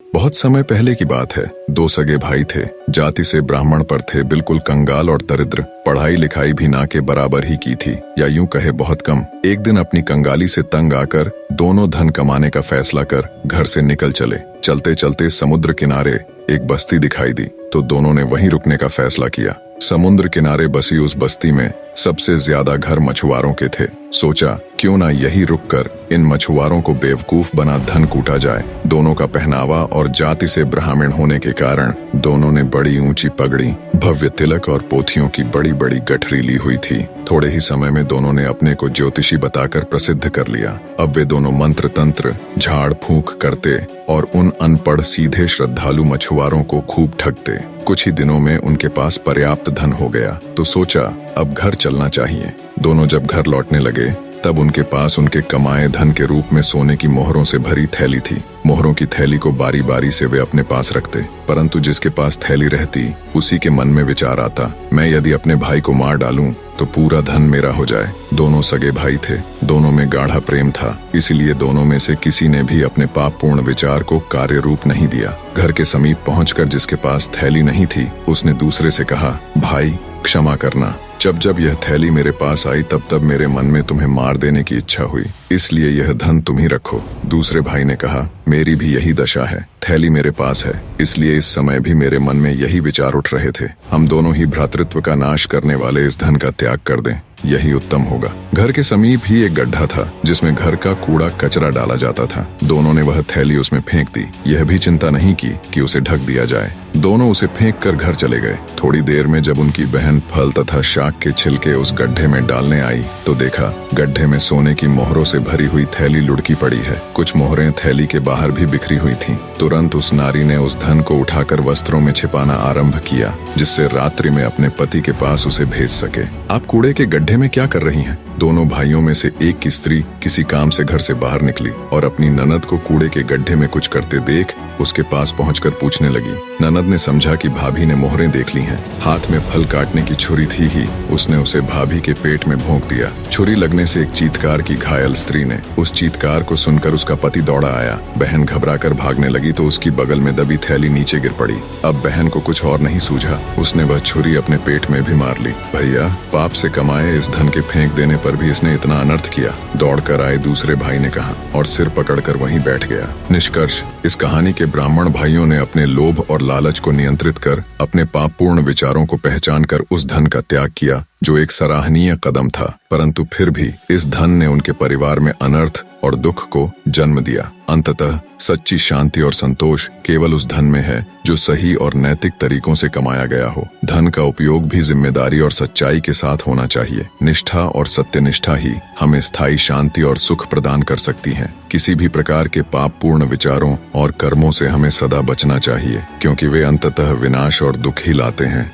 बहुत समय पहले की बात है। दो सगे भाई थे, जाति से ब्राह्मण पर थे, बिल्कुल कंगाल और दरिद्र। पढ़ाई लिखाई भी ना के बराबर ही की थी, या यूं कहे बहुत कम। एक दिन अपनी कंगाली से तंग आकर दोनों धन कमाने का फैसला कर घर से निकल चले। चलते चलते समुद्र किनारे एक बस्ती दिखाई दी तो दोनों ने वहीं रुकने का फैसला किया। समुद्र किनारे बसी उस बस्ती में सबसे ज्यादा घर मछुआरों के थे। सोचा क्यों ना यही रुककर इन मछुआरों को बेवकूफ बना धन कूटा जाए। दोनों का पहनावा और जाति से ब्राह्मण होने के कारण दोनों ने बड़ी ऊंची पगड़ी, भव्य तिलक और पोथियों की बड़ी बड़ी गठरी ली हुई थी। थोड़े ही समय में दोनों ने अपने को ज्योतिषी बताकर प्रसिद्ध कर लिया। अब वे दोनों मंत्र तंत्र झाड़ फूंक करते और उन अनपढ़ सीधे श्रद्धालु मछुआरों को खूब ठगते। कुछ ही दिनों में उनके पास पर्याप्त धन हो गया तो सोचा अब घर चलना चाहिए। दोनों जब घर लौटने लगे तब उनके पास उनके कमाए धन के रूप में सोने की मोहरों से भरी थैली थी। मोहरों की थैली को बारी बारी से वे अपने पास रखते, परंतु जिसके पास थैली रहती उसी के मन में विचार आता, मैं यदि अपने भाई को मार डालूं तो पूरा धन मेरा हो जाए। दोनों सगे भाई थे, दोनों में गाढ़ा प्रेम था, इसलिए दोनों में से किसी ने भी अपने पापपूर्ण विचार को कार्य रूप नहीं दिया। घर के समीप पहुंचकर जिसके पास थैली नहीं थी उसने दूसरे से कहा, भाई क्षमा करना, जब जब यह थैली मेरे पास आई तब तब मेरे मन में तुम्हें मार देने की इच्छा हुई, इसलिए यह धन तुम ही रखो। दूसरे भाई ने कहा, मेरी भी यही दशा है, थैली मेरे पास है, इसलिए इस समय भी मेरे मन में यही विचार उठ रहे थे, हम दोनों ही भ्रातृत्व का नाश करने वाले इस धन का त्याग कर दें, यही उत्तम होगा। घर के समीप ही एक गड्ढा था जिसमें घर का कूड़ा कचरा डाला जाता था। दोनों ने वह थैली उसमें फेंक दी। यह भी चिंता नहीं की कि उसे ढक दिया जाए। दोनों उसे फेंक कर घर चले गए। थोड़ी देर में जब उनकी बहन फल तथा शाक के छिलके उस गड्ढे में डालने आई तो देखा गड्ढे में सोने की मोहरों से भरी हुई थैली लुढ़की पड़ी है। कुछ मोहरें थैली के बाहर भी बिखरी हुई थीं। तुरंत उस नारी ने उस धन को उठाकर वस्त्रों में छिपाना आरंभ किया, जिससे रात्रि में अपने पति के पास उसे भेज सके। आप कूड़े के गड्ढे में क्या कर रही हैं? दोनों भाइयों में से एक की स्त्री किसी काम से घर से बाहर निकली और अपनी ननद को कूड़े के गड्ढे में कुछ करते देख उसके पास पहुंचकर पूछने लगी। ननद ने समझा कि भाभी ने मोहरें देख ली हैं। हाथ में फल काटने की छुरी थी ही उसने उसे भाभी के पेट में भोंक दिया। छुरी लगने से एक चीत्कार की घायल स्त्री ने। उस चीत्कार को सुनकर उसका पति दौड़ा आया। बहन घबराकर भागने लगी तो उसकी बगल में दबी थैली नीचे गिर पड़ी। अब बहन को कुछ और नहीं सूझा, उसने वह छुरी अपने पेट में भी मार ली। भैया, पाप से कमाए इस धन के फेंक देने पर भी इसने इतना अनर्थ किया, दौड़कर आए दूसरे भाई ने कहा और सिर पकड़कर वहीं बैठ गया। निष्कर्ष, इस कहानी के ब्राह्मण भाइयों ने अपने लोभ और लालच को नियंत्रित कर अपने पापपूर्ण विचारों को पहचान कर उस धन का त्याग किया, जो एक सराहनीय कदम था, परंतु फिर भी इस धन ने उनके परिवार में अनर्थ और दुख को जन्म दिया। अंततः सच्ची शांति और संतोष केवल उस धन में है जो सही और नैतिक तरीकों से कमाया गया हो। धन का उपयोग भी जिम्मेदारी और सच्चाई के साथ होना चाहिए। निष्ठा और सत्यनिष्ठा ही हमें स्थायी शांति और सुख प्रदान कर सकती है। किसी भी प्रकार के पापपूर्ण विचारों और कर्मों से हमें सदा बचना चाहिए, क्योंकि वे अंततः विनाश और दुख ही लाते हैं।